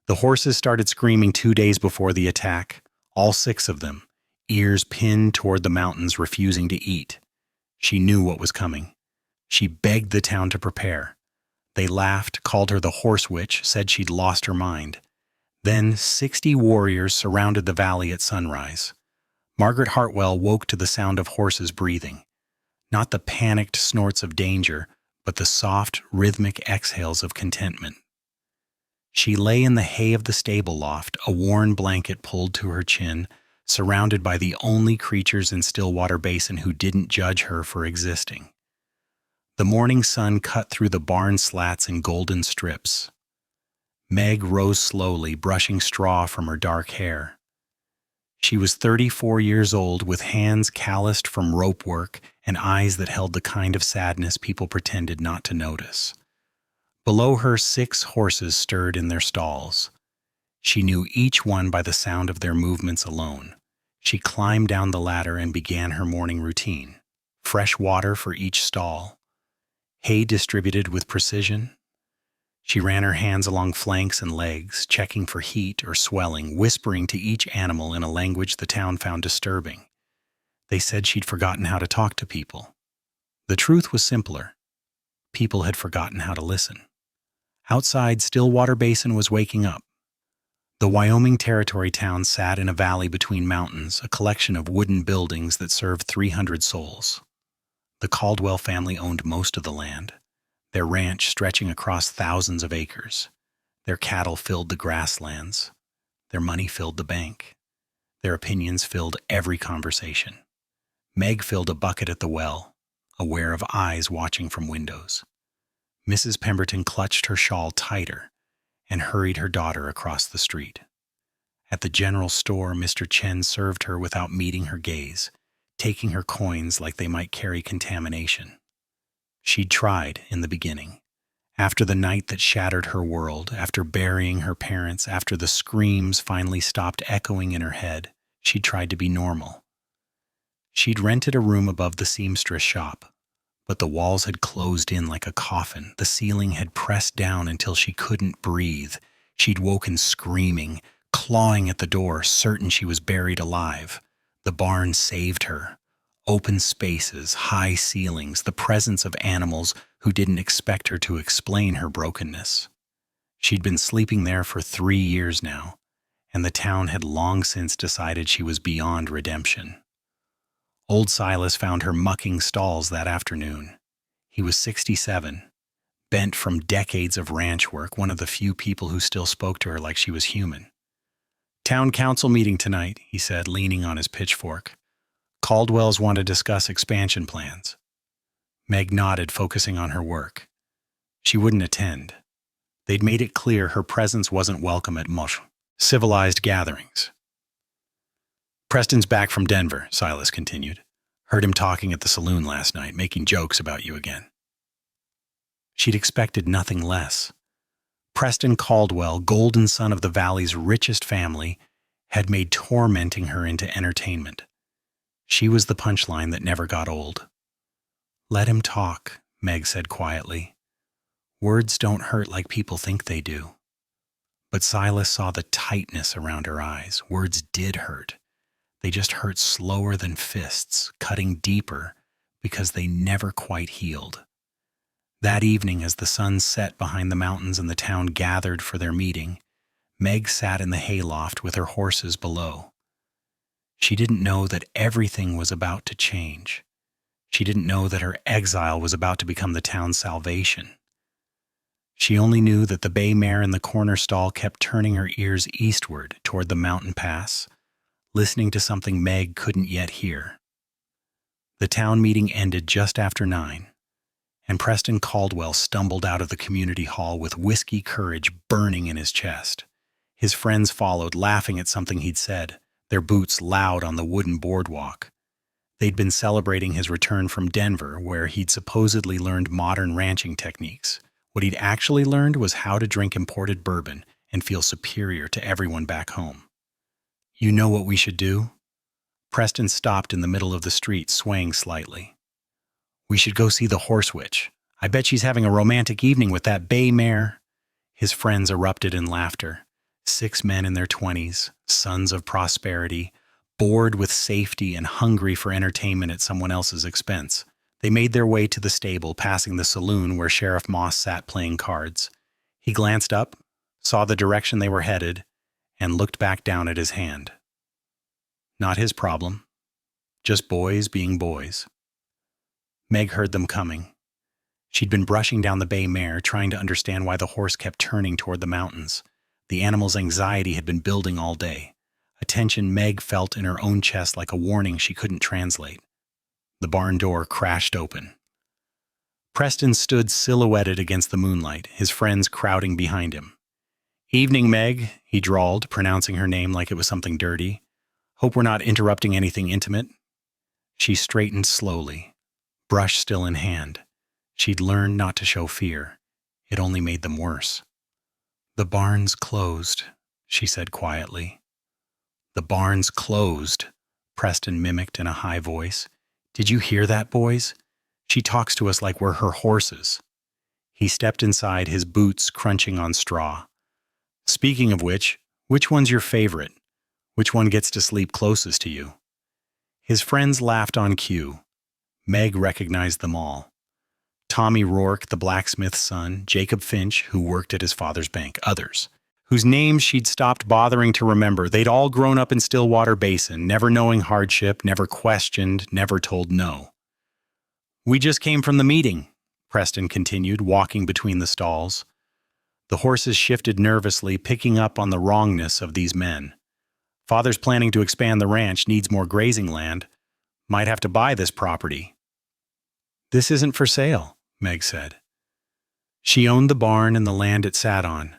The horses started screaming 2 days before the attack, all 6 of them, ears pinned toward the mountains, refusing to eat. She knew what was coming. She begged the town to prepare. They laughed, called her the horse witch, said she'd lost her mind. Then 60 warriors surrounded the valley at sunrise. Margaret Hartwell woke to the sound of horses breathing. Not the panicked snorts of danger, but the soft, rhythmic exhales of contentment. She lay in the hay of the stable loft, a worn blanket pulled to her chin, surrounded by the only creatures in Stillwater Basin who didn't judge her for existing. The morning sun cut through the barn slats in golden strips. Meg rose slowly, brushing straw from her dark hair. She was 34 years old, with hands calloused from rope work and eyes that held the kind of sadness people pretended not to notice. Below her, 6 horses stirred in their stalls. She knew each one by the sound of their movements alone. She climbed down the ladder and began her morning routine. Fresh water for each stall. Hay distributed with precision. She ran her hands along flanks and legs, checking for heat or swelling, whispering to each animal in a language the town found disturbing. They said she'd forgotten how to talk to people. The truth was simpler. People had forgotten how to listen. Outside, Stillwater Basin was waking up. The Wyoming Territory town sat in a valley between mountains, a collection of wooden buildings that served 300 souls. The Caldwell family owned most of the land, their ranch stretching across thousands of acres. Their cattle filled the grasslands. Their money filled the bank. Their opinions filled every conversation. Meg filled a bucket at the well, aware of eyes watching from windows. Mrs. Pemberton clutched her shawl tighter and hurried her daughter across the street. At the general store, Mr. Chen served her without meeting her gaze, taking her coins like they might carry contamination. She'd tried in the beginning. After the night that shattered her world, after burying her parents, after the screams finally stopped echoing in her head, she'd tried to be normal. She'd rented a room above the seamstress shop, but the walls had closed in like a coffin. The ceiling had pressed down until she couldn't breathe. She'd woken screaming, clawing at the door, certain she was buried alive. The barn saved her. Open spaces, high ceilings, the presence of animals who didn't expect her to explain her brokenness. She'd been sleeping there for 3 years now, and the town had long since decided she was beyond redemption. Old Silas found her mucking stalls that afternoon. He was 67, bent from decades of ranch work, one of the few people who still spoke to her like she was human. "Town council meeting tonight," he said, leaning on his pitchfork. "Caldwell's want to discuss expansion plans." Meg nodded, focusing on her work. She wouldn't attend. They'd made it clear her presence wasn't welcome at most civilized gatherings. "Preston's back from Denver," Silas continued. "Heard him talking at the saloon last night, making jokes about you again." She'd expected nothing less. Preston Caldwell, golden son of the valley's richest family, had made tormenting her into entertainment. She was the punchline that never got old. "Let him talk," Meg said quietly. "Words don't hurt like people think they do." But Silas saw the tightness around her eyes. Words did hurt. They just hurt slower than fists, cutting deeper because they never quite healed. That evening, as the sun set behind the mountains and the town gathered for their meeting, Meg sat in the hayloft with her horses below. She didn't know that everything was about to change. She didn't know that her exile was about to become the town's salvation. She only knew that the bay mare in the corner stall kept turning her ears eastward toward the mountain pass, listening to something Meg couldn't yet hear. The town meeting ended just after 9, and Preston Caldwell stumbled out of the community hall with whiskey courage burning in his chest. His friends followed, laughing at something he'd said, their boots loud on the wooden boardwalk. They'd been celebrating his return from Denver, where he'd supposedly learned modern ranching techniques. What he'd actually learned was how to drink imported bourbon and feel superior to everyone back home. "You know what we should do?" Preston stopped in the middle of the street, swaying slightly. "We should go see the horse witch. I bet she's having a romantic evening with that bay mare." His friends erupted in laughter. 6 men in their 20s, sons of prosperity, bored with safety and hungry for entertainment at someone else's expense. They made their way to the stable, passing the saloon where Sheriff Moss sat playing cards. He glanced up, saw the direction they were headed, and looked back down at his hand. Not his problem. Just boys being boys. Meg heard them coming. She'd been brushing down the bay mare, trying to understand why the horse kept turning toward the mountains. The animal's anxiety had been building all day, a tension Meg felt in her own chest like a warning she couldn't translate. The barn door crashed open. Preston stood silhouetted against the moonlight, his friends crowding behind him. "Evening, Meg," he drawled, pronouncing her name like it was something dirty. "Hope we're not interrupting anything intimate." She straightened slowly, brush still in hand. She'd learned not to show fear. It only made them worse. "The barn's closed," she said quietly. "The barn's closed," Preston mimicked in a high voice. "Did you hear that, boys? She talks to us like we're her horses." He stepped inside, his boots crunching on straw. "Speaking of which one's your favorite? Which one gets to sleep closest to you?" His friends laughed on cue. Meg recognized them all. Tommy Rourke, the blacksmith's son, Jacob Finch, who worked at his father's bank, others, whose names she'd stopped bothering to remember. They'd all grown up in Stillwater Basin, never knowing hardship, never questioned, never told no. "We just came from the meeting," Preston continued, walking between the stalls. The horses shifted nervously, picking up on the wrongness of these men. "Father's planning to expand the ranch, needs more grazing land. Might have to buy this property." "This isn't for sale," Meg said. She owned the barn and the land it sat on,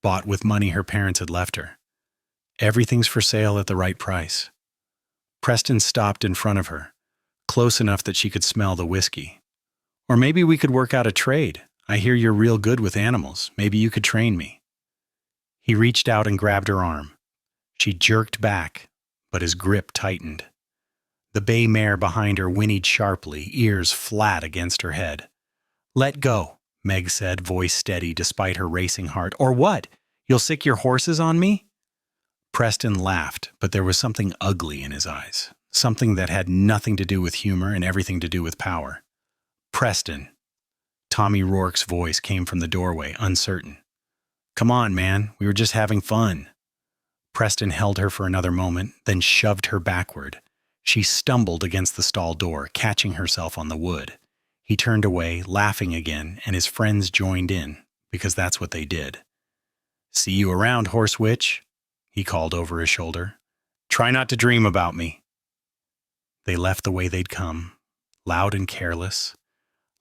bought with money her parents had left her. "Everything's for sale at the right price." Preston stopped in front of her, close enough that she could smell the whiskey. "Or maybe we could work out a trade. I hear you're real good with animals. Maybe you could train me." He reached out and grabbed her arm. She jerked back, but his grip tightened. The bay mare behind her whinnied sharply, ears flat against her head. "Let go," Meg said, voice steady despite her racing heart. "Or what? You'll sick your horses on me?" Preston laughed, but there was something ugly in his eyes, something that had nothing to do with humor and everything to do with power. "Preston." Tommy Rourke's voice came from the doorway, uncertain. "Come on, man, we were just having fun." Preston held her for another moment, then shoved her backward. She stumbled against the stall door, catching herself on the wood. He turned away, laughing again, and his friends joined in, because that's what they did. "See you around, horse witch," he called over his shoulder. "Try not to dream about me." They left the way they'd come, loud and careless,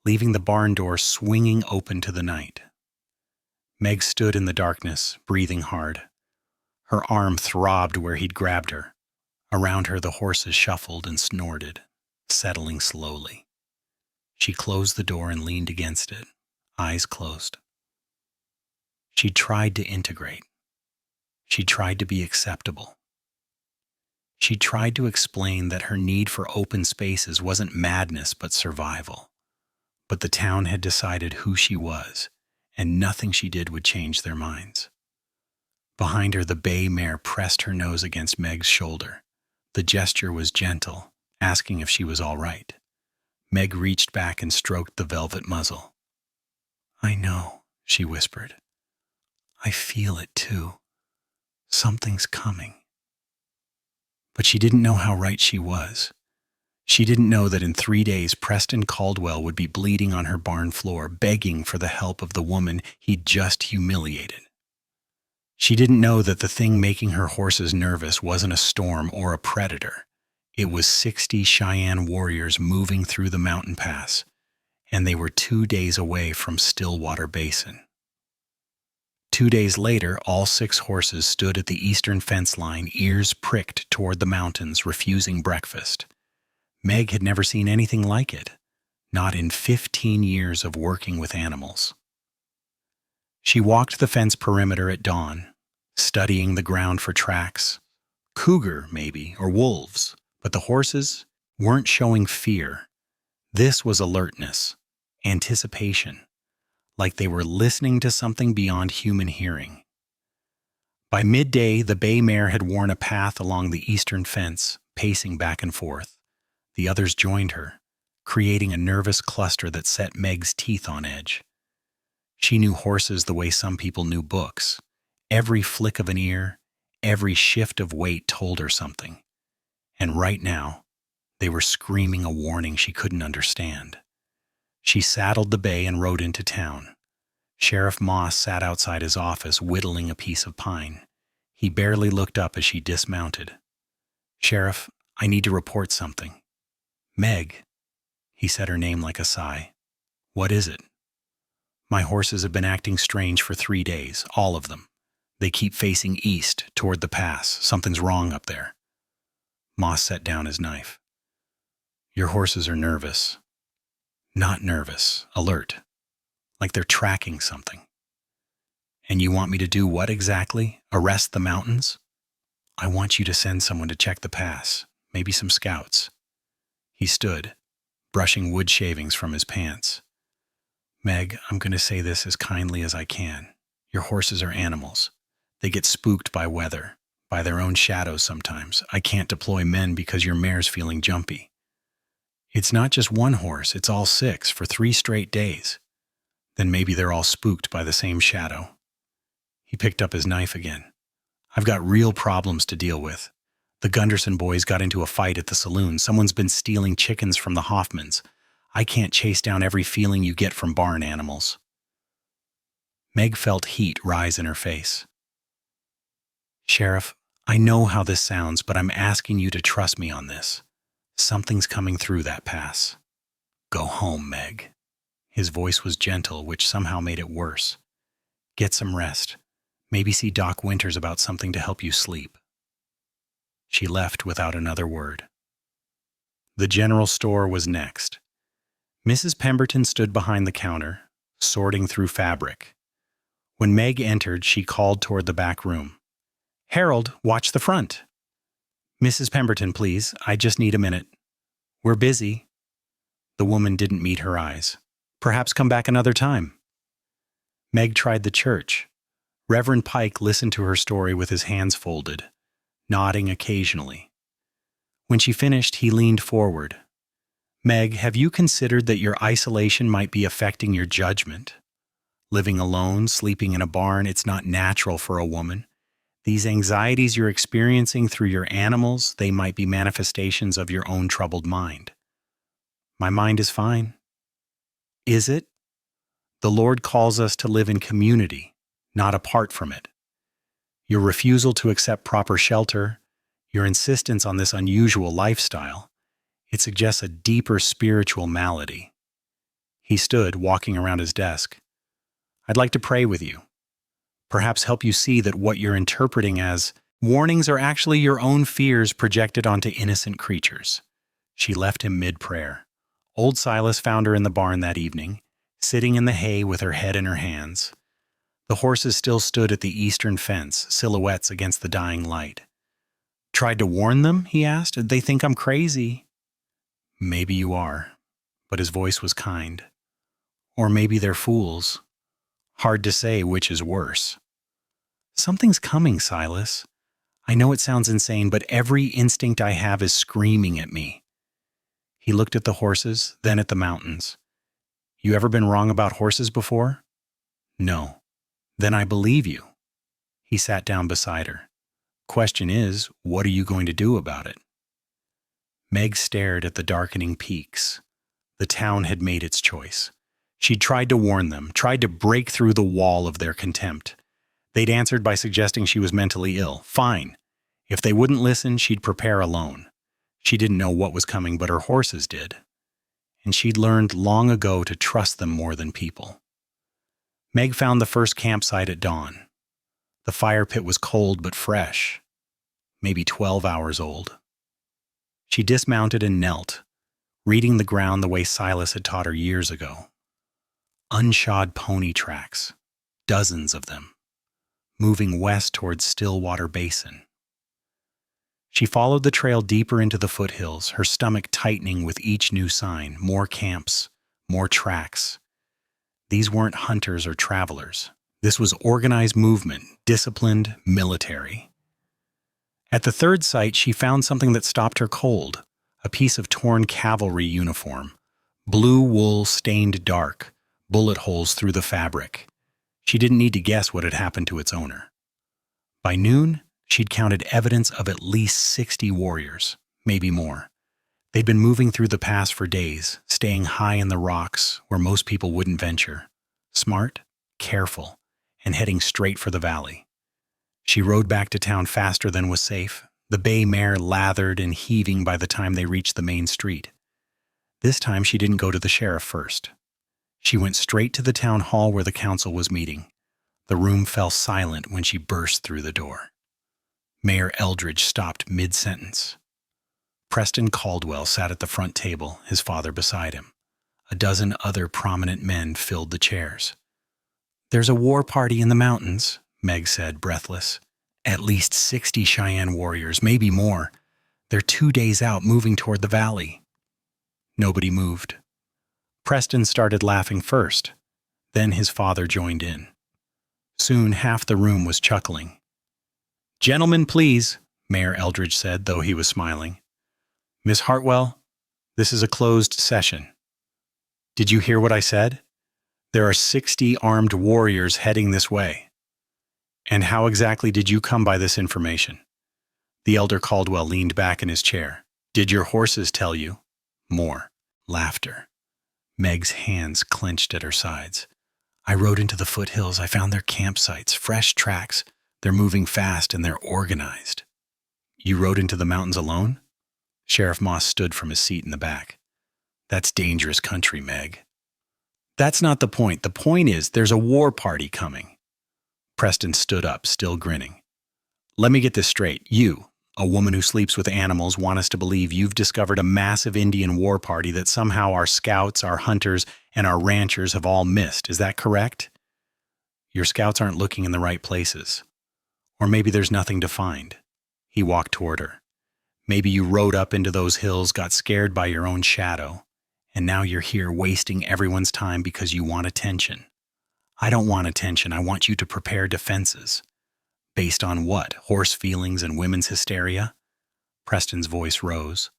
leaving the barn door swinging open to the night. Meg stood in the darkness, breathing hard. Her arm throbbed where he'd grabbed her. Around her the horses shuffled and snorted, settling slowly. She closed the door and leaned against it, eyes closed. She tried to integrate. She tried to be acceptable. She tried to explain that her need for open spaces wasn't madness but survival. But the town had decided who she was, and nothing she did would change their minds. Behind her, the bay mare pressed her nose against Meg's shoulder. The gesture was gentle, asking if she was all right. Meg reached back and stroked the velvet muzzle. "I know," she whispered. "I feel it too. Something's coming." But she didn't know how right she was. She didn't know that in 3 days Preston Caldwell would be bleeding on her barn floor, begging for the help of the woman he'd just humiliated. She didn't know that the thing making her horses nervous wasn't a storm or a predator. It was 60 Cheyenne warriors moving through the mountain pass, and they were 2 days away from Stillwater Basin. 2 days later, all 6 horses stood at the eastern fence line, ears pricked toward the mountains, refusing breakfast. Meg had never seen anything like it, not in 15 years of working with animals. She walked the fence perimeter at dawn, studying the ground for tracks. Cougar, maybe, or wolves, but the horses weren't showing fear. This was alertness, anticipation, like they were listening to something beyond human hearing. By midday, the bay mare had worn a path along the eastern fence, pacing back and forth. The others joined her, creating a nervous cluster that set Meg's teeth on edge. She knew horses the way some people knew books. Every flick of an ear, every shift of weight told her something. And right now, they were screaming a warning she couldn't understand. She saddled the bay and rode into town. Sheriff Moss sat outside his office, whittling a piece of pine. He barely looked up as she dismounted. "Sheriff, I need to report something." "Meg," he said her name like a sigh. "What is it?" "My horses have been acting strange for 3 days, all of them. They keep facing east, toward the pass. Something's wrong up there." Moss set down his knife. "Your horses are nervous." "Not nervous, alert. Like they're tracking something." "And you want me to do what exactly? Arrest the mountains?" "I want you to send someone to check the pass, maybe some scouts." He stood, brushing wood shavings from his pants. "Meg, I'm going to say this as kindly as I can. Your horses are animals. They get spooked by weather, by their own shadows sometimes. I can't deploy men because your mare's feeling jumpy. It's not just one horse, it's all 6 for 3 straight days. Then maybe they're all spooked by the same shadow." He picked up his knife again. "I've got real problems to deal with. The Gunderson boys got into a fight at the saloon. Someone's been stealing chickens from the Hoffmans. I can't chase down every feeling you get from barn animals." Meg felt heat rise in her face. "Sheriff, I know how this sounds, but I'm asking you to trust me on this. Something's coming through that pass. Go home, Meg." His voice was gentle, which somehow made it worse. "Get some rest. Maybe see Doc Winters about something to help you sleep." She left without another word. The general store was next. Mrs. Pemberton stood behind the counter, sorting through fabric. When Meg entered, she called toward the back room. "Harold, watch the front." "Mrs. Pemberton, please. I just need a minute." "We're busy." The woman didn't meet her eyes. "Perhaps come back another time." Meg tried the church. Reverend Pike listened to her story with his hands folded, nodding occasionally. When she finished, he leaned forward. "Meg, have you considered that your isolation might be affecting your judgment? Living alone, sleeping in a barn, it's not natural for a woman. These anxieties you're experiencing through your animals, they might be manifestations of your own troubled mind." "My mind is fine." "Is it? The Lord calls us to live in community, not apart from it. Your refusal to accept proper shelter, your insistence on this unusual lifestyle, it suggests a deeper spiritual malady." He stood, walking around his desk. "I'd like to pray with you. Perhaps help you see that what you're interpreting as warnings are actually your own fears projected onto innocent creatures." She left him mid-prayer. Old Silas found her in the barn that evening, sitting in the hay with her head in her hands. The horses still stood at the eastern fence, silhouettes against the dying light. "Tried to warn them?" he asked. "They think I'm crazy." "Maybe you are," but his voice was kind. "Or maybe they're fools. Hard to say which is worse." "Something's coming, Silas. I know it sounds insane, but every instinct I have is screaming at me." He looked at the horses, then at the mountains. "You ever been wrong about horses before?" "No." "Then I believe you." He sat down beside her. "Question is, what are you going to do about it?" Meg stared at the darkening peaks. The town had made its choice. She'd tried to warn them, tried to break through the wall of their contempt. They'd answered by suggesting she was mentally ill. Fine. If they wouldn't listen, she'd prepare alone. She didn't know what was coming, but her horses did. And she'd learned long ago to trust them more than people. Meg found the first campsite at dawn. The fire pit was cold but fresh, maybe 12 hours old. She dismounted and knelt, reading the ground the way Silas had taught her years ago. Unshod pony tracks, dozens of them, moving west towards Stillwater Basin. She followed the trail deeper into the foothills, her stomach tightening with each new sign. More camps, more tracks. These weren't hunters or travelers. This was organized movement, disciplined, military. At the third site, she found something that stopped her cold, a piece of torn cavalry uniform, blue wool stained dark, bullet holes through the fabric. She didn't need to guess what had happened to its owner. By noon, she'd counted evidence of at least 60 warriors, maybe more. They'd been moving through the pass for days, staying high in the rocks where most people wouldn't venture. Smart, careful, and heading straight for the valley. She rode back to town faster than was safe, the bay mare lathered and heaving by the time they reached the main street. This time she didn't go to the sheriff first. She went straight to the town hall where the council was meeting. The room fell silent when she burst through the door. Mayor Eldridge stopped mid-sentence. Preston Caldwell sat at the front table, his father beside him. A dozen other prominent men filled the chairs. "There's a war party in the mountains," Meg said, breathless. "At least 60 Cheyenne warriors, maybe more. They're 2 days out, moving toward the valley." Nobody moved. Preston started laughing first. Then his father joined in. Soon half the room was chuckling. "Gentlemen, please," Mayor Eldridge said, though he was smiling. "Miss Hartwell, this is a closed session." "Did you hear what I said? There are 60 armed warriors heading this way." "And how exactly did you come by this information?" The elder Caldwell leaned back in his chair. "Did your horses tell you?" More laughter. Meg's hands clenched at her sides. "I rode into the foothills. I found their campsites, fresh tracks. They're moving fast and they're organized." "You rode into the mountains alone?" Sheriff Moss stood from his seat in the back. "That's dangerous country, Meg." "That's not the point. The point is there's a war party coming." Preston stood up, still grinning. "Let me get this straight. You, a woman who sleeps with animals, want us to believe you've discovered a massive Indian war party that somehow our scouts, our hunters, and our ranchers have all missed. Is that correct? Your scouts aren't looking in the right places. Or maybe there's nothing to find." He walked toward her. "Maybe you rode up into those hills, got scared by your own shadow, and now you're here wasting everyone's time because you want attention. I don't want attention. I want you to prepare defenses." "Based on what? Horse feelings and women's hysteria?" Preston's voice rose.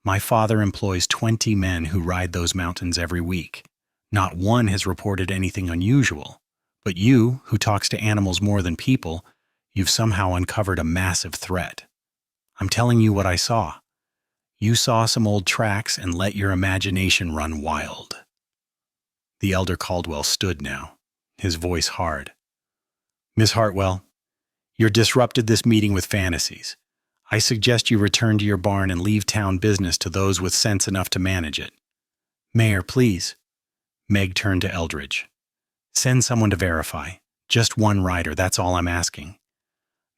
"My father employs 20 men who ride those mountains every week. Not one has reported anything unusual. But you, who talks to animals more than people, you've somehow uncovered a massive threat. I'm telling you what I saw. You saw some old tracks and let your imagination run wild." The elder Caldwell stood now, his voice hard. "Miss Hartwell, you're disrupted this meeting with fantasies. I suggest you return to your barn and leave town business to those with sense enough to manage it." "Mayor, please." Meg turned to Eldridge. "Send someone to verify. Just one rider, that's all I'm asking."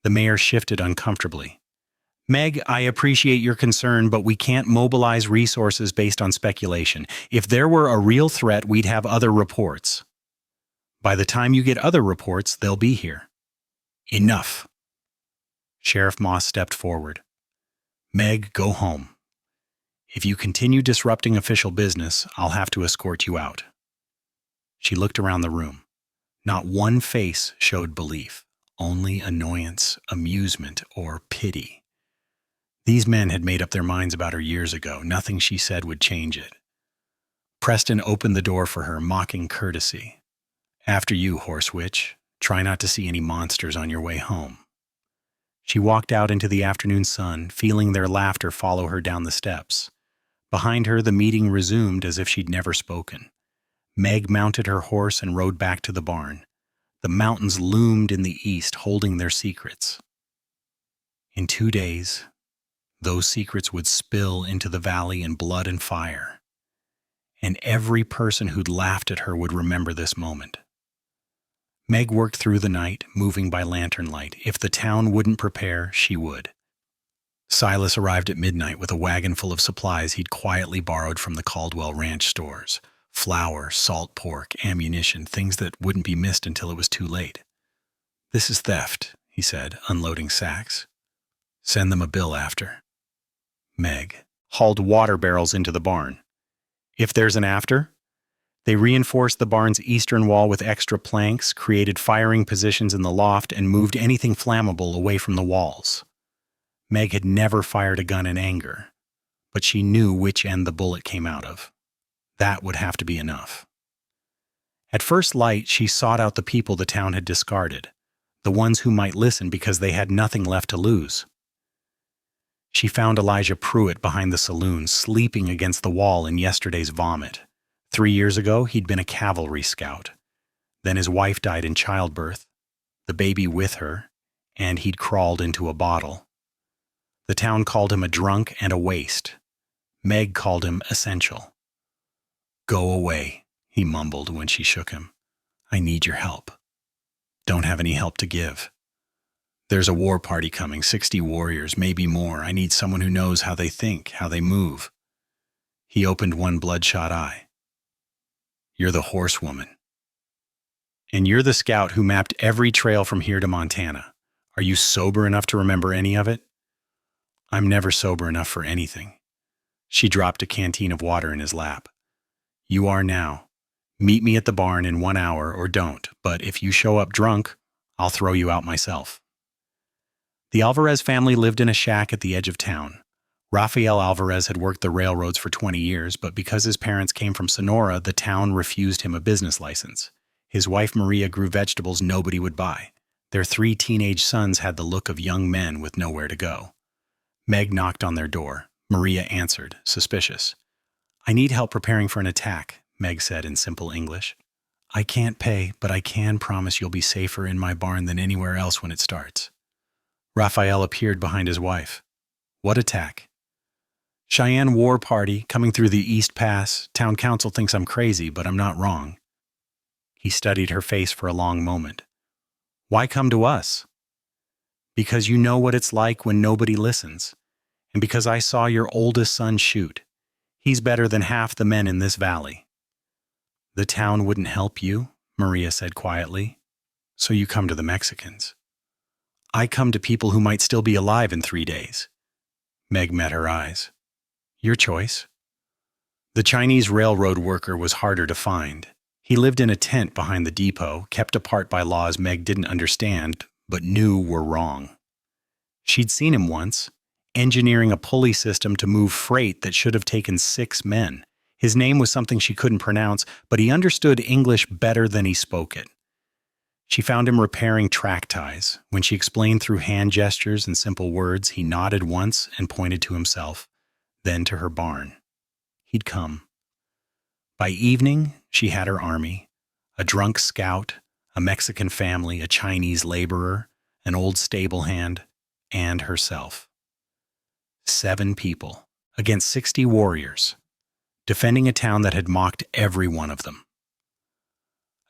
The mayor shifted uncomfortably. "Meg, I appreciate your concern, but we can't mobilize resources based on speculation. If there were a real threat, we'd have other reports. By the time you get other reports, they'll be here." "Enough." Sheriff Moss stepped forward. "Meg, go home. If you continue disrupting official business, I'll have to escort you out." She looked around the room. Not one face showed belief, only annoyance, amusement, or pity. These men had made up their minds about her years ago. Nothing she said would change it. Preston opened the door for her, mocking courtesy. "After you, horse witch. Try not to see any monsters on your way home." She walked out into the afternoon sun, feeling their laughter follow her down the steps. Behind her, the meeting resumed as if she'd never spoken. Meg mounted her horse and rode back to the barn. The mountains loomed in the east, holding their secrets. In 2 days, those secrets would spill into the valley in blood and fire. And every person who'd laughed at her would remember this moment. Meg worked through the night, moving by lantern light. If the town wouldn't prepare, she would. Silas arrived at midnight with a wagon full of supplies he'd quietly borrowed from the Caldwell Ranch stores. Flour, salt pork, ammunition, things that wouldn't be missed until it was too late. "This is theft," he said, unloading sacks. "Send them a bill after." Meg hauled water barrels into the barn. "If there's an after?" They reinforced the barn's eastern wall with extra planks, created firing positions in the loft, and moved anything flammable away from the walls. Meg had never fired a gun in anger, but she knew which end the bullet came out of. That would have to be enough. At first light, she sought out the people the town had discarded, the ones who might listen because they had nothing left to lose. She found Elijah Pruitt behind the saloon, sleeping against the wall in yesterday's vomit. 3 years ago, he'd been a cavalry scout. Then his wife died in childbirth, the baby with her, and he'd crawled into a bottle. The town called him a drunk and a waste. Meg called him essential. "Go away," he mumbled when she shook him. "I need your help." "Don't have any help to give. There's a war party coming, 60 warriors, maybe more. I need someone who knows how they think, how they move." He opened one bloodshot eye. "You're the horsewoman. And you're the scout who mapped every trail from here to Montana. Are you sober enough to remember any of it?" "I'm never sober enough for anything." She dropped a canteen of water in his lap. "You are now. Meet me at the barn in 1 hour or don't, but if you show up drunk, I'll throw you out myself." The Alvarez family lived in a shack at the edge of town. Rafael Alvarez had worked the railroads for 20 years, but because his parents came from Sonora, the town refused him a business license. His wife Maria grew vegetables nobody would buy. Their 3 teenage sons had the look of young men with nowhere to go. Meg knocked on their door. Maria answered, suspicious. "I need help preparing for an attack," Meg said in simple English. "I can't pay, but I can promise you'll be safer in my barn than anywhere else when it starts." Raphael appeared behind his wife. "What attack?" "Cheyenne war party coming through the East Pass. Town council thinks I'm crazy, but I'm not wrong." He studied her face for a long moment. "Why come to us?" "Because you know what it's like when nobody listens. And because I saw your oldest son shoot. He's better than half the men in this valley." "The town wouldn't help you," Maria said quietly. "So you come to the Mexicans." "I come to people who might still be alive in 3 days." Meg met her eyes. "Your choice." The Chinese railroad worker was harder to find. He lived in a tent behind the depot, kept apart by laws Meg didn't understand, but knew were wrong. She'd seen him once, engineering a pulley system to move freight that should have taken 6 men. His name was something she couldn't pronounce, but he understood English better than he spoke it. She found him repairing track ties. When she explained through hand gestures and simple words, he nodded once and pointed to himself, then to her barn. He'd come. By evening, she had her army, a drunk scout, a Mexican family, a Chinese laborer, an old stable hand, and herself. 7 people against 60 warriors, defending a town that had mocked every one of them.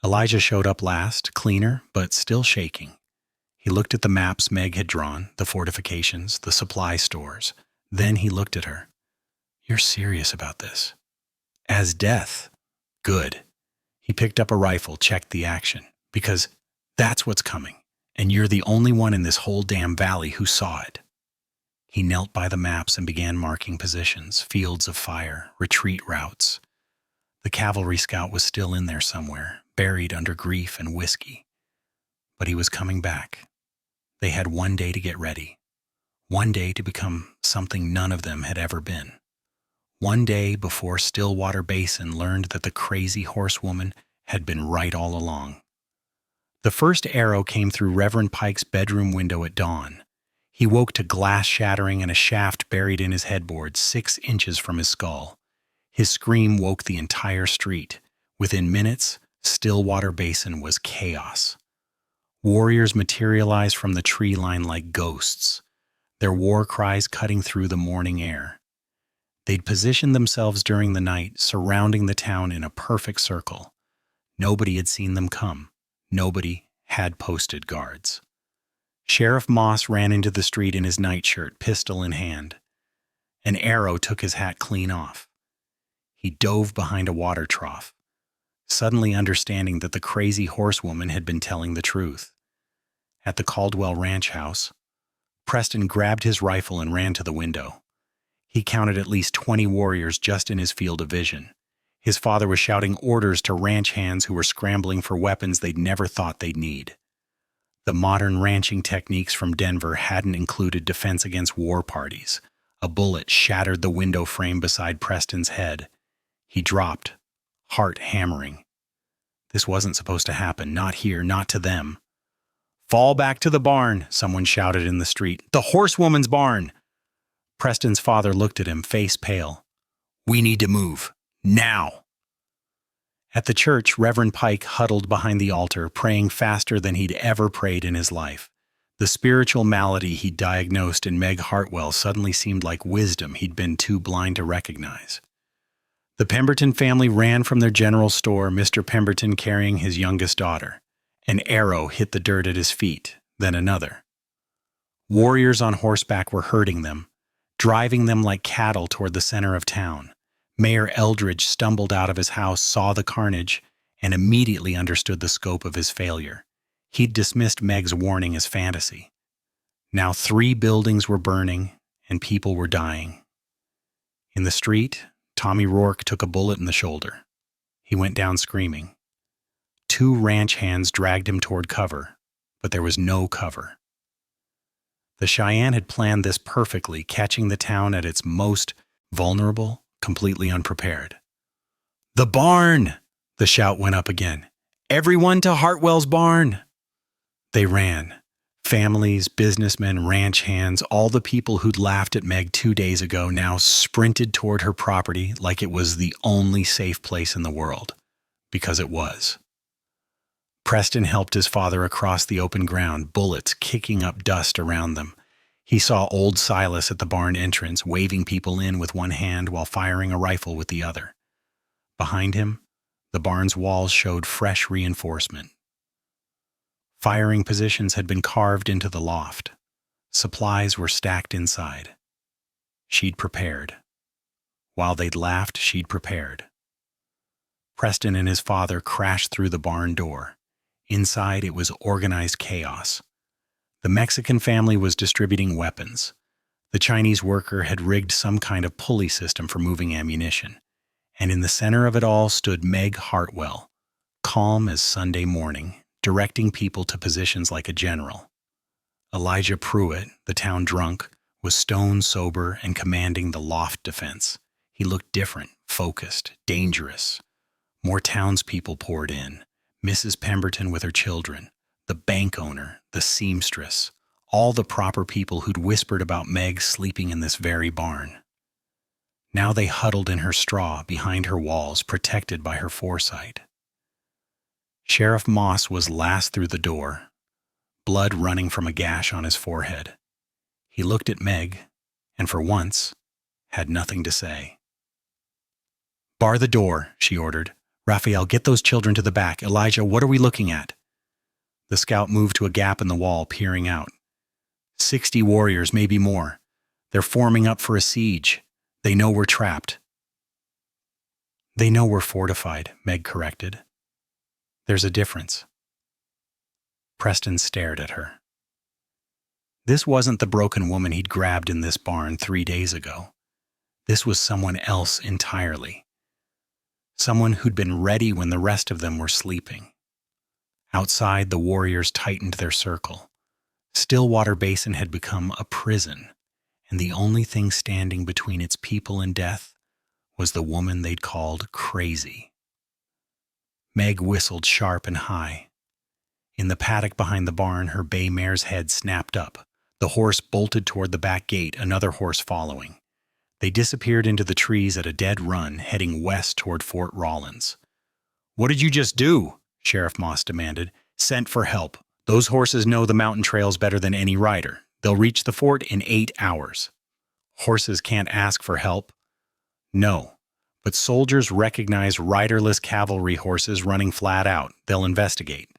Elijah showed up last, cleaner, but still shaking. He looked at the maps Meg had drawn, the fortifications, the supply stores. Then he looked at her. "You're serious about this?" "As death." "Good." He picked up a rifle, checked the action. "Because that's what's coming, and you're the only one in this whole damn valley who saw it." He knelt by the maps and began marking positions, fields of fire, retreat routes. The cavalry scout was still in there somewhere, buried under grief and whiskey. But he was coming back. They had 1 day to get ready. 1 day to become something none of them had ever been. 1 day before Stillwater Basin learned that the crazy horsewoman had been right all along. The first arrow came through Reverend Pike's bedroom window at dawn. He woke to glass shattering and a shaft buried in his headboard 6 inches from his skull. His scream woke the entire street. Within minutes, Stillwater Basin was chaos. Warriors materialized from the tree line like ghosts, their war cries cutting through the morning air. They'd positioned themselves during the night, surrounding the town in a perfect circle. Nobody had seen them come. Nobody had posted guards. Sheriff Moss ran into the street in his nightshirt, pistol in hand. An arrow took his hat clean off. He dove behind a water trough, suddenly understanding that the crazy horsewoman had been telling the truth. At the Caldwell Ranch house, Preston grabbed his rifle and ran to the window. He counted at least 20 warriors just in his field of vision. His father was shouting orders to ranch hands who were scrambling for weapons they'd never thought they'd need. The modern ranching techniques from Denver hadn't included defense against war parties. A bullet shattered the window frame beside Preston's head. He dropped, heart hammering. This wasn't supposed to happen, not here, not to them. "Fall back to the barn," someone shouted in the street. "The horsewoman's barn!" Preston's father looked at him, face pale. "We need to move. Now!" At the church, Reverend Pike huddled behind the altar, praying faster than he'd ever prayed in his life. The spiritual malady he'd diagnosed in Meg Hartwell suddenly seemed like wisdom he'd been too blind to recognize. The Pemberton family ran from their general store, Mr. Pemberton carrying his youngest daughter. An arrow hit the dirt at his feet, then another. Warriors on horseback were herding them, driving them like cattle toward the center of town. Mayor Eldridge stumbled out of his house, saw the carnage, and immediately understood the scope of his failure. He'd dismissed Meg's warning as fantasy. Now 3 buildings were burning, and people were dying. In the street, Tommy Rourke took a bullet in the shoulder. He went down screaming. 2 ranch hands dragged him toward cover, but there was no cover. The Cheyenne had planned this perfectly, catching the town at its most vulnerable, completely unprepared. "The barn!" The shout went up again. "Everyone to Hartwell's barn!" They ran. Families, businessmen, ranch hands, all the people who'd laughed at Meg 2 days ago now sprinted toward her property like it was the only safe place in the world. Because it was. Preston helped his father across the open ground, bullets kicking up dust around them. He saw old Silas at the barn entrance, waving people in with one hand while firing a rifle with the other. Behind him, the barn's walls showed fresh reinforcement. Firing positions had been carved into the loft. Supplies were stacked inside. She'd prepared. While they'd laughed, she'd prepared. Preston and his father crashed through the barn door. Inside, it was organized chaos. The Mexican family was distributing weapons. The Chinese worker had rigged some kind of pulley system for moving ammunition. And in the center of it all stood Meg Hartwell, calm as Sunday morning, directing people to positions like a general. Elijah Pruitt, the town drunk, was stone sober and commanding the loft defense. He looked different, focused, dangerous. More townspeople poured in. Mrs. Pemberton with her children, the bank owner, the seamstress, all the proper people who'd whispered about Meg sleeping in this very barn. Now they huddled in her straw behind her walls, protected by her foresight. Sheriff Moss was last through the door, blood running from a gash on his forehead. He looked at Meg, and for once, had nothing to say. "Bar the door," she ordered. "Raphael, get those children to the back. Elijah, what are we looking at?" The scout moved to a gap in the wall, peering out. 60 warriors, maybe more. They're forming up for a siege. They know we're trapped. "They know we're fortified," Meg corrected. "There's a difference." Preston stared at her. This wasn't the broken woman he'd grabbed in this barn 3 days ago. This was someone else entirely. Someone who'd been ready when the rest of them were sleeping. Outside, the warriors tightened their circle. Stillwater Basin had become a prison, and the only thing standing between its people and death was the woman they'd called crazy. Meg whistled sharp and high. In the paddock behind the barn, her bay mare's head snapped up. The horse bolted toward the back gate, another horse following. They disappeared into the trees at a dead run, heading west toward Fort Rollins. "What did you just do?" Sheriff Moss demanded. "Sent for help. Those horses know the mountain trails better than any rider. They'll reach the fort in 8 hours. Horses can't ask for help." "No, but soldiers recognize riderless cavalry horses running flat out. They'll investigate."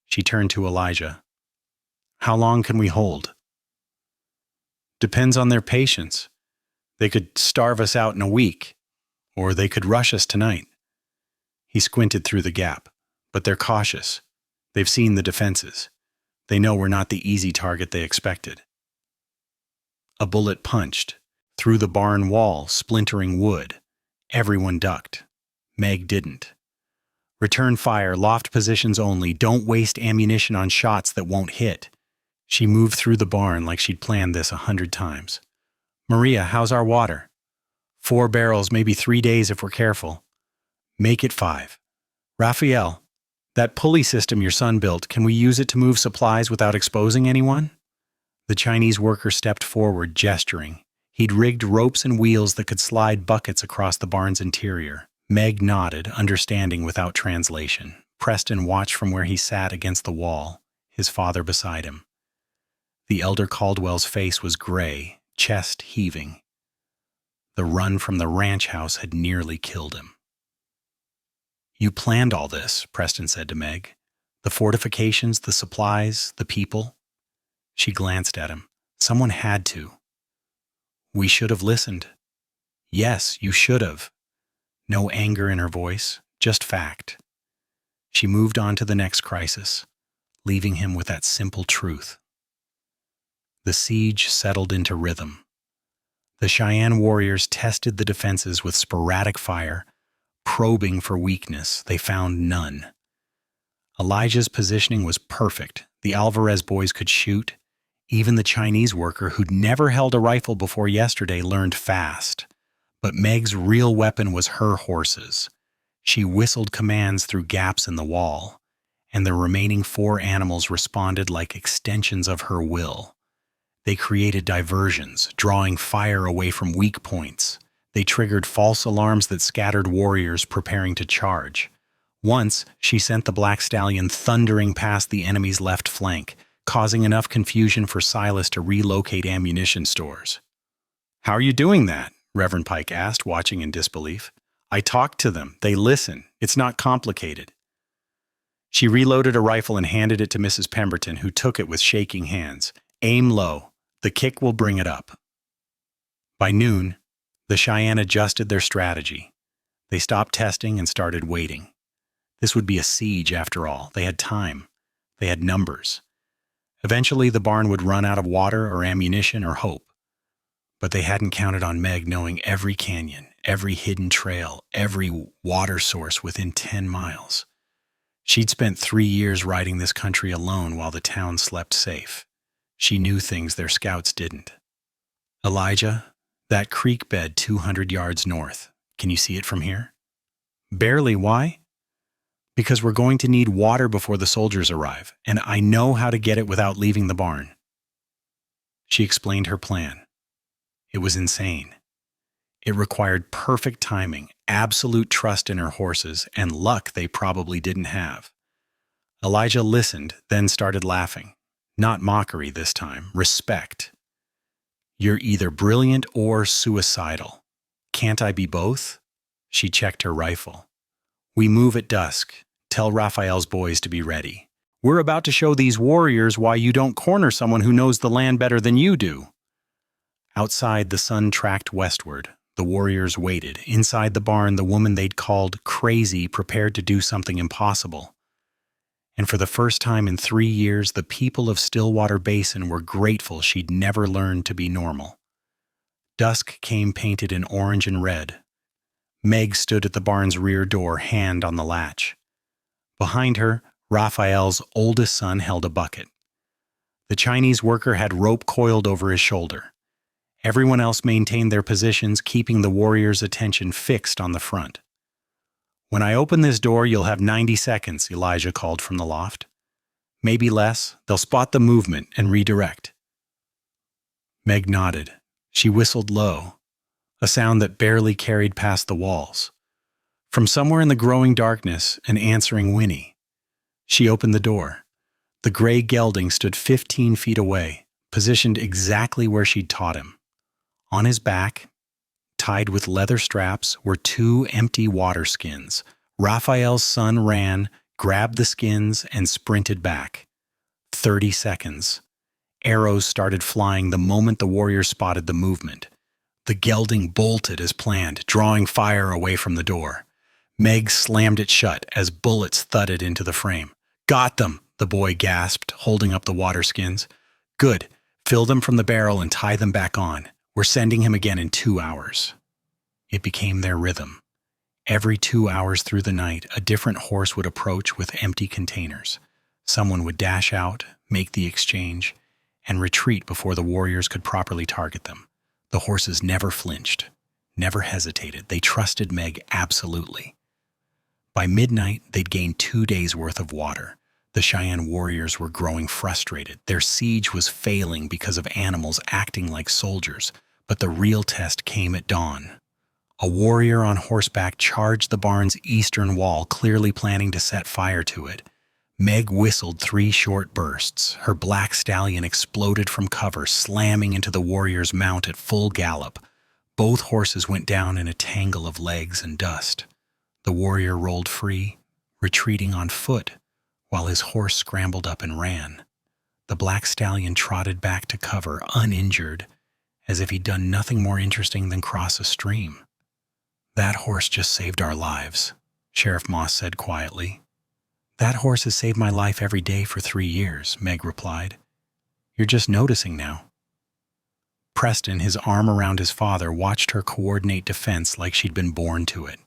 She turned to Elijah. "How long can we hold?" "Depends on their patience. They could starve us out in a week, or they could rush us tonight." He squinted through the gap. "But they're cautious. They've seen the defenses. They know we're not the easy target they expected." A bullet punched through the barn wall, splintering wood. Everyone ducked. Meg didn't. Return fire, loft positions only. Don't waste ammunition on shots that won't hit. She moved through the barn like she'd planned this 100 times. Maria, how's our water? 4 barrels, maybe 3 days if we're careful. Make it 5. Raphael, that pulley system your son built, can we use it to move supplies without exposing anyone? The Chinese worker stepped forward, gesturing. He'd rigged ropes and wheels that could slide buckets across the barn's interior. Meg nodded, understanding without translation. Preston watched from where he sat against the wall, his father beside him. The elder Caldwell's face was gray, chest heaving. The run from the ranch house had nearly killed him. You planned all this, Preston said to Meg. The fortifications, the supplies, the people. She glanced at him. Someone had to. We should have listened. Yes, you should have. No anger in her voice, just fact. She moved on to the next crisis, leaving him with that simple truth. The siege settled into rhythm. The Cheyenne warriors tested the defenses with sporadic fire, probing for weakness. They found none. Elijah's positioning was perfect. The Alvarez boys could shoot. Even the Chinese worker, who'd never held a rifle before yesterday, learned fast. But Meg's real weapon was her horses. She whistled commands through gaps in the wall, and the remaining 4 animals responded like extensions of her will. They created diversions, drawing fire away from weak points. They triggered false alarms that scattered warriors preparing to charge. Once, she sent the black stallion thundering past the enemy's left flank, causing enough confusion for Silas to relocate ammunition stores. How are you doing that? Reverend Pike asked, watching in disbelief. I talked to them. They listen. It's not complicated. She reloaded a rifle and handed it to Mrs. Pemberton, who took it with shaking hands. Aim low. The kick will bring it up. By noon, the Cheyenne adjusted their strategy. They stopped testing and started waiting. This would be a siege after all. They had time. They had numbers. Eventually, the barn would run out of water or ammunition or hope. But they hadn't counted on Meg knowing every canyon, every hidden trail, every water source within 10 miles. She'd spent 3 years riding this country alone while the town slept safe. She knew things their scouts didn't. Elijah, that creek bed 200 yards north. Can you see it from here? Barely. Why? Because we're going to need water before the soldiers arrive, and I know how to get it without leaving the barn. She explained her plan. It was insane. It required perfect timing, absolute trust in her horses, and luck they probably didn't have. Elijah listened, then started laughing. Not mockery this time, respect. You're either brilliant or suicidal. Can't I be both? She checked her rifle. We move at dusk. Tell Raphael's boys to be ready. We're about to show these warriors why you don't corner someone who knows the land better than you do. Outside, the sun tracked westward. The warriors waited. Inside the barn, the woman they'd called crazy prepared to do something impossible. And for the first time in 3 years, the people of Stillwater Basin were grateful she'd never learned to be normal. Dusk came painted in orange and red. Meg stood at the barn's rear door, hand on the latch. Behind her, Raphael's oldest son held a bucket. The Chinese worker had rope coiled over his shoulder. Everyone else maintained their positions, keeping the warriors' attention fixed on the front. When I open this door, you'll have 90 seconds, Elijah called from the loft. Maybe less. They'll spot the movement and redirect. Meg nodded. She whistled low, a sound that barely carried past the walls. From somewhere in the growing darkness, an answering whinny. She opened the door. The gray gelding stood 15 feet away, positioned exactly where she'd taught him. On his back, tied with leather straps, were 2 empty water skins. Raphael's son ran, grabbed the skins, and sprinted back. 30 seconds. Arrows started flying the moment the warrior spotted the movement. The gelding bolted as planned, drawing fire away from the door. Meg slammed it shut as bullets thudded into the frame. Got them, the boy gasped, holding up the water skins. Good. Fill them from the barrel and tie them back on. We're sending him again in 2 hours. It became their rhythm. Every 2 hours through the night, a different horse would approach with empty containers. Someone would dash out, make the exchange, and retreat before the warriors could properly target them. The horses never flinched, never hesitated. They trusted Meg absolutely. By midnight, they'd gained 2 days' worth of water. The Cheyenne warriors were growing frustrated. Their siege was failing because of animals acting like soldiers. But the real test came at dawn. A warrior on horseback charged the barn's eastern wall, clearly planning to set fire to it. Meg whistled 3 short bursts. Her black stallion exploded from cover, slamming into the warrior's mount at full gallop. Both horses went down in a tangle of legs and dust. The warrior rolled free, retreating on foot, while his horse scrambled up and ran. The black stallion trotted back to cover, uninjured, as if he'd done nothing more interesting than cross a stream. "That horse just saved our lives," Sheriff Moss said quietly. "That horse has saved my life every day for 3 years," Meg replied. "You're just noticing now." Preston, his arm around his father, watched her coordinate defense like she'd been born to it.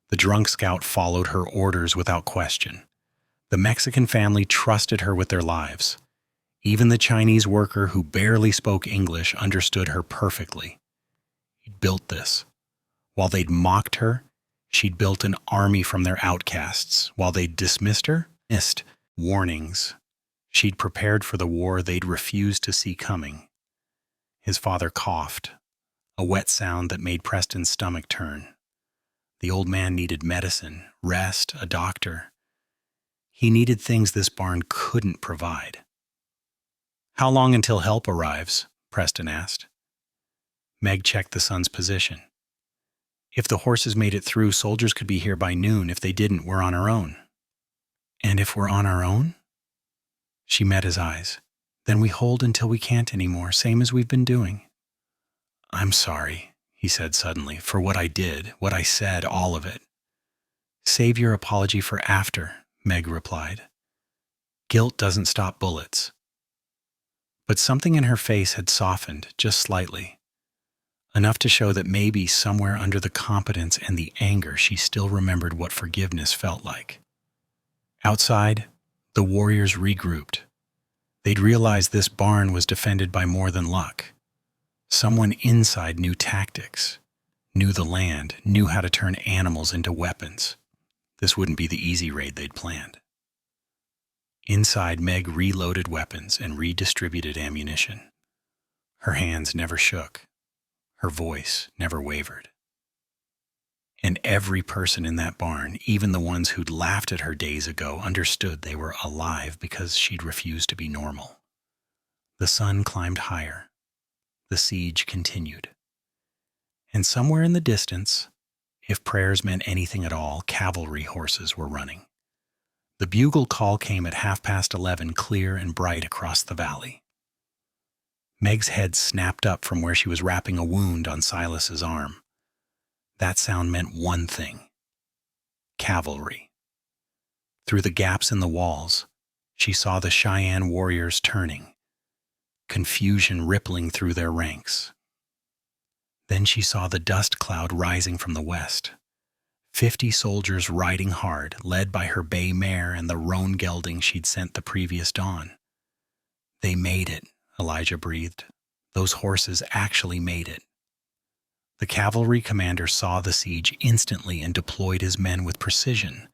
The drunk scout followed her orders without question. The Mexican family trusted her with their lives. Even the Chinese worker who barely spoke English understood her perfectly. He'd built this. While they'd mocked her, she'd built an army from their outcasts. While they'd dismissed her, missed warnings. She'd prepared for the war they'd refused to see coming. His father coughed, a wet sound that made Preston's stomach turn. The old man needed medicine, rest, a doctor. He needed things this barn couldn't provide. "How long until help arrives?" Preston asked. Meg checked the sun's position. "If the horses made it through, soldiers could be here by noon. If they didn't, we're on our own." "And if we're on our own?" She met his eyes. "Then we hold until we can't anymore, same as we've been doing." "I'm sorry," he said suddenly, "for what I did, what I said, all of it." "Save your apology for after," Meg replied. "Guilt doesn't stop bullets." But something in her face had softened, just slightly. Enough to show that maybe somewhere under the competence and the anger she still remembered what forgiveness felt like. Outside, the warriors regrouped. They'd realized this barn was defended by more than luck. Someone inside knew tactics, knew the land, knew how to turn animals into weapons. This wouldn't be the easy raid they'd planned. Inside, Meg reloaded weapons and redistributed ammunition. Her hands never shook. Her voice never wavered. And every person in that barn, even the ones who'd laughed at her days ago, understood they were alive because she'd refused to be normal. The sun climbed higher. The siege continued. And somewhere in the distance, if prayers meant anything at all, cavalry horses were running. The bugle call came at 11:30, clear and bright across the valley. Meg's head snapped up from where she was wrapping a wound on Silas's arm. That sound meant one thing: cavalry. Through the gaps in the walls, she saw the Cheyenne warriors turning, confusion rippling through their ranks. Then she saw the dust cloud rising from the west. 50 soldiers riding hard, led by her bay mare and the roan gelding she'd sent the previous dawn. "They made it," Elijah breathed. "Those horses actually made it." The cavalry commander saw the siege instantly and deployed his men with precision.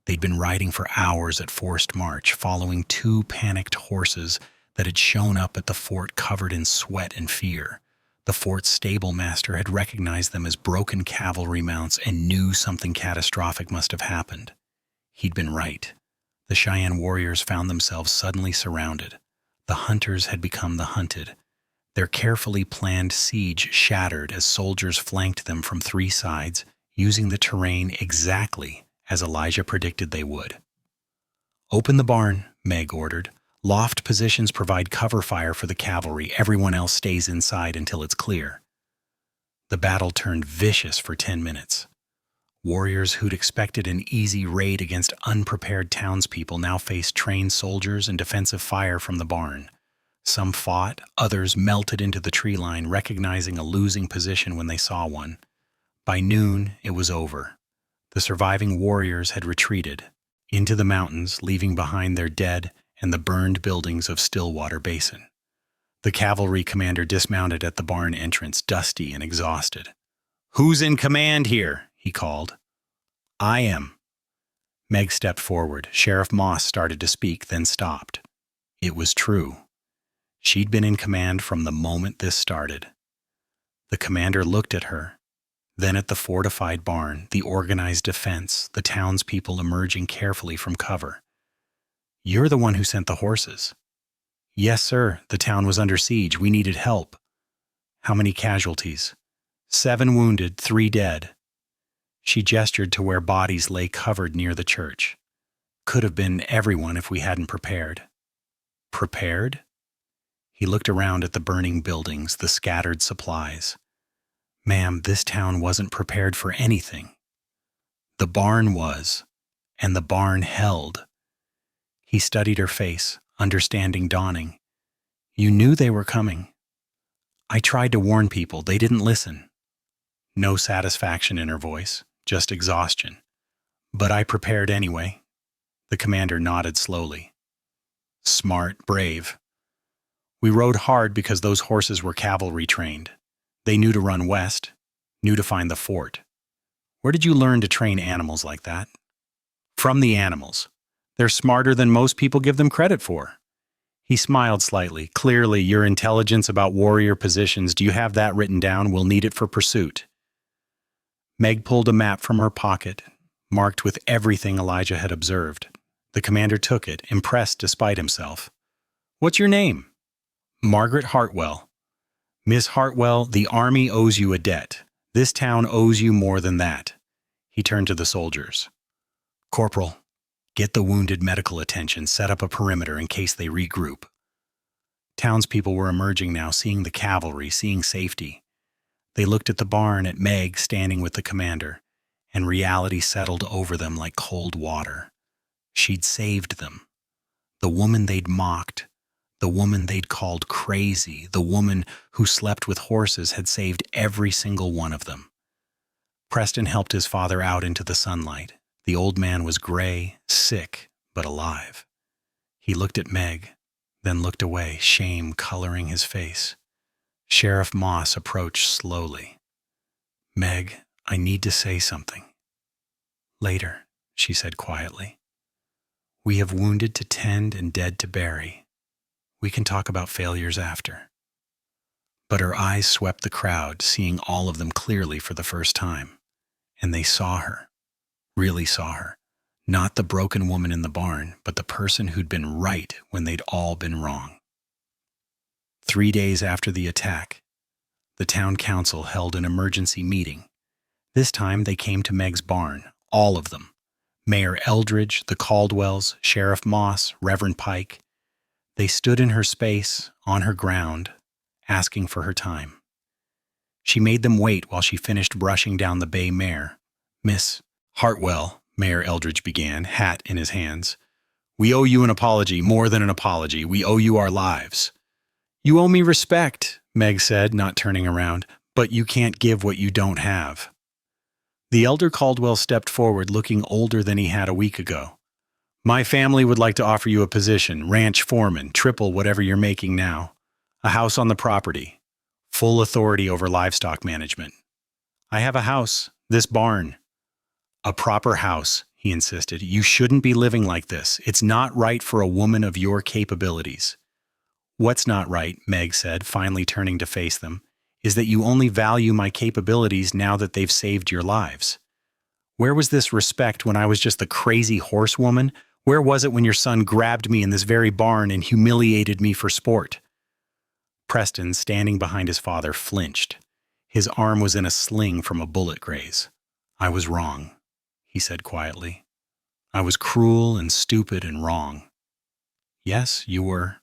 They'd been riding for hours at forced march, following 2 panicked horses that had shown up at the fort covered in sweat and fear. The fort's stable master had recognized them as broken cavalry mounts and knew something catastrophic must have happened. He'd been right. The Cheyenne warriors found themselves suddenly surrounded. The hunters had become the hunted. Their carefully planned siege shattered as soldiers flanked them from 3 sides, using the terrain exactly as Elijah predicted they would. "Open the barn," Meg ordered. "Loft positions provide cover fire for the cavalry. Everyone else stays inside until it's clear." The battle turned vicious for 10 minutes. Warriors who'd expected an easy raid against unprepared townspeople now faced trained soldiers and defensive fire from the barn. Some fought, others melted into the tree line, recognizing a losing position when they saw one. By noon, it was over. The surviving warriors had retreated into the mountains, leaving behind their dead and the burned buildings of Stillwater Basin. The cavalry commander dismounted at the barn entrance, dusty and exhausted. "Who's in command here?" he called. "I am." Meg stepped forward. Sheriff Moss started to speak, then stopped. It was true. She'd been in command from the moment this started. The commander looked at her, then at the fortified barn, the organized defense, the townspeople emerging carefully from cover. "You're the one who sent the horses." "Yes, sir. The town was under siege. We needed help." "How many casualties?" 7 wounded, 3 dead. She gestured to where bodies lay covered near the church. "Could have been everyone if we hadn't prepared." "Prepared?" He looked around at the burning buildings, the scattered supplies. "Ma'am, this town wasn't prepared for anything." "The barn was, and the barn held." He studied her face, understanding dawning. "You knew they were coming." "I tried to warn people. They didn't listen." No satisfaction in her voice, just exhaustion. "But I prepared anyway." The commander nodded slowly. "Smart, brave." "We rode hard because those horses were cavalry trained. They knew to run west, knew to find the fort." "Where did you learn to train animals like that?" "From the animals. They're smarter than most people give them credit for." He smiled slightly. "Clearly, your intelligence about warrior positions, do you have that written down? We'll need it for pursuit." Meg pulled a map from her pocket, marked with everything Elijah had observed. The commander took it, impressed despite himself. "What's your name?" "Margaret Hartwell." "Miss Hartwell, the Army owes you a debt. This town owes you more than that." He turned to the soldiers. "Corporal, get the wounded medical attention, set up a perimeter in case they regroup." Townspeople were emerging now, seeing the cavalry, seeing safety. They looked at the barn, at Meg standing with the commander, and reality settled over them like cold water. She'd saved them. The woman they'd mocked, the woman they'd called crazy, the woman who slept with horses had saved every single one of them. Preston helped his father out into the sunlight. The old man was gray, sick, but alive. He looked at Meg, then looked away, shame coloring his face. Sheriff Moss approached slowly. "Meg, I need to say something." "Later," she said quietly. "We have wounded to tend and dead to bury. We can talk about failures after." But her eyes swept the crowd, seeing all of them clearly for the first time. And they saw her, really saw her. Not the broken woman in the barn, but the person who'd been right when they'd all been wrong. 3 days after the attack, the town council held an emergency meeting. This time they came to Meg's barn, all of them. Mayor Eldridge, the Caldwells, Sheriff Moss, Reverend Pike. They stood in her space, on her ground, asking for her time. She made them wait while she finished brushing down the bay mare. "Miss Hartwell," Mayor Eldridge began, hat in his hands, "we owe you an apology, more than an apology. We owe you our lives." "You owe me respect," Meg said, not turning around, "but you can't give what you don't have." The elder Caldwell stepped forward, looking older than he had a week ago. "My family would like to offer you a position, ranch foreman, triple whatever you're making now. A house on the property. Full authority over livestock management." "I have a house, this barn." "A proper house," he insisted. "You shouldn't be living like this. It's not right for a woman of your capabilities." "What's not right," Meg said, finally turning to face them, "is that you only value my capabilities now that they've saved your lives. Where was this respect when I was just the crazy horsewoman? Where was it when your son grabbed me in this very barn and humiliated me for sport?" Preston, standing behind his father, flinched. His arm was in a sling from a bullet graze. "I was wrong," he said quietly. "I was cruel and stupid and wrong." "Yes, you were."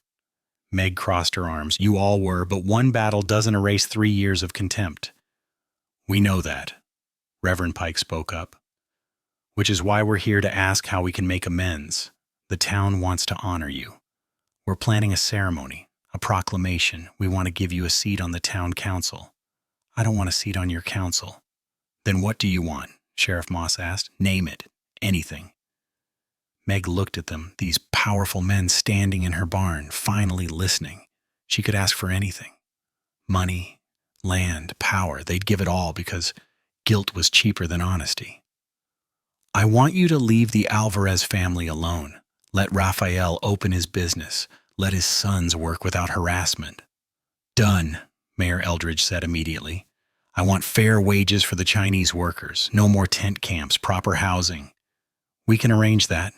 Meg crossed her arms. "You all were, but one battle doesn't erase 3 years of contempt." "We know that," Reverend Pike spoke up. "Which is why we're here to ask how we can make amends. The town wants to honor you. We're planning a ceremony, a proclamation. We want to give you a seat on the town council." "I don't want a seat on your council." "Then what do you want?" Sheriff Moss asked. Name it. Anything. Meg looked at them, these powerful men standing in her barn, finally listening. She could ask for anything. Money, land, power. They'd give it all because guilt was cheaper than honesty. I want you to leave the Alvarez family alone. Let Raphael open his business. Let his sons work without harassment. Done, Mayor Eldridge said immediately. I want fair wages for the Chinese workers. No more tent camps, proper housing. We can arrange that.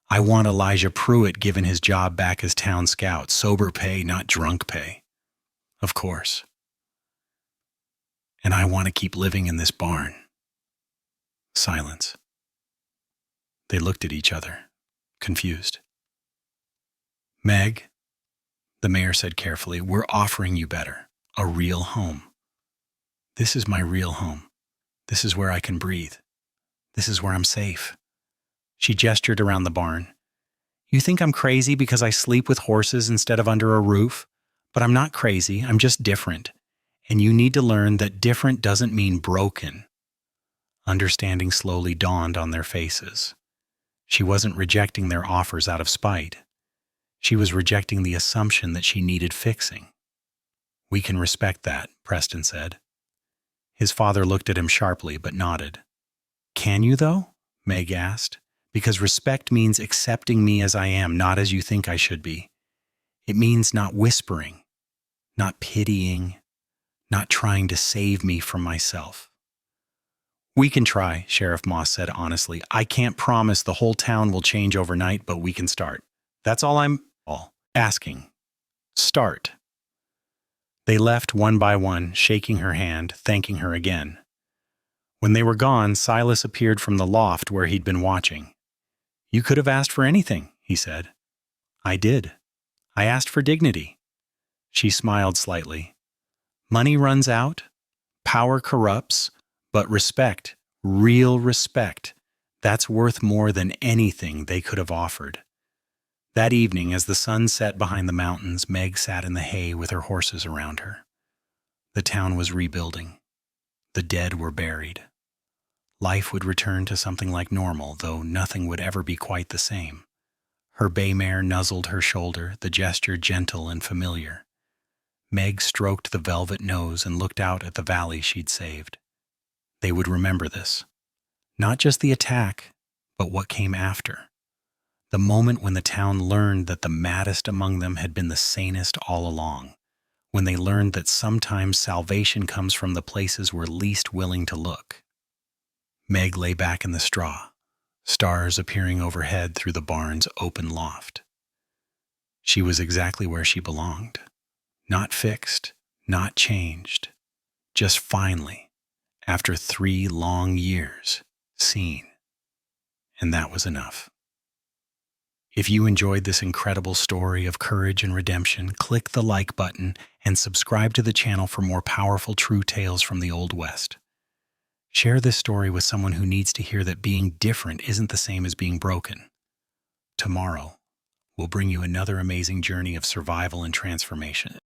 I want Elijah Pruitt given his job back as town scout. Sober pay, not drunk pay. Of course. And I want to keep living in this barn. Silence. They looked at each other, confused. Meg, the mayor said carefully, we're offering you better. A real home. This is my real home. This is where I can breathe. This is where I'm safe. She gestured around the barn. You think I'm crazy because I sleep with horses instead of under a roof? But I'm not crazy. I'm just different. And you need to learn that different doesn't mean broken. Understanding slowly dawned on their faces. She wasn't rejecting their offers out of spite. She was rejecting the assumption that she needed fixing. We can respect that, Preston said. His father looked at him sharply but nodded. Can you, though? Meg asked. Because respect means accepting me as I am, not as you think I should be. It means not whispering, not pitying, not trying to save me from myself. We can try, Sheriff Moss said honestly. I can't promise the whole town will change overnight, but we can start. That's all I'm asking. Start. They left one by one, shaking her hand, thanking her again. When they were gone, Silas appeared from the loft where he'd been watching. You could have asked for anything, he said. I did. I asked for dignity. She smiled slightly. Money runs out, power corrupts, but respect, real respect, that's worth more than anything they could have offered. That evening, as the sun set behind the mountains, Meg sat in the hay with her horses around her. The town was rebuilding. The dead were buried. Life would return to something like normal, though nothing would ever be quite the same. Her bay mare nuzzled her shoulder, the gesture gentle and familiar. Meg stroked the velvet nose and looked out at the valley she'd saved. They would remember this. Not just the attack, but what came after. The moment when the town learned that the maddest among them had been the sanest all along. When they learned that sometimes salvation comes from the places we're least willing to look. Meg lay back in the straw, stars appearing overhead through the barn's open loft. She was exactly where she belonged. Not fixed, not changed. Just finally, after 3 long years, seen. And that was enough. If you enjoyed this incredible story of courage and redemption, click the like button and subscribe to the channel for more powerful true tales from the Old West. Share this story with someone who needs to hear that being different isn't the same as being broken. Tomorrow, we'll bring you another amazing journey of survival and transformation.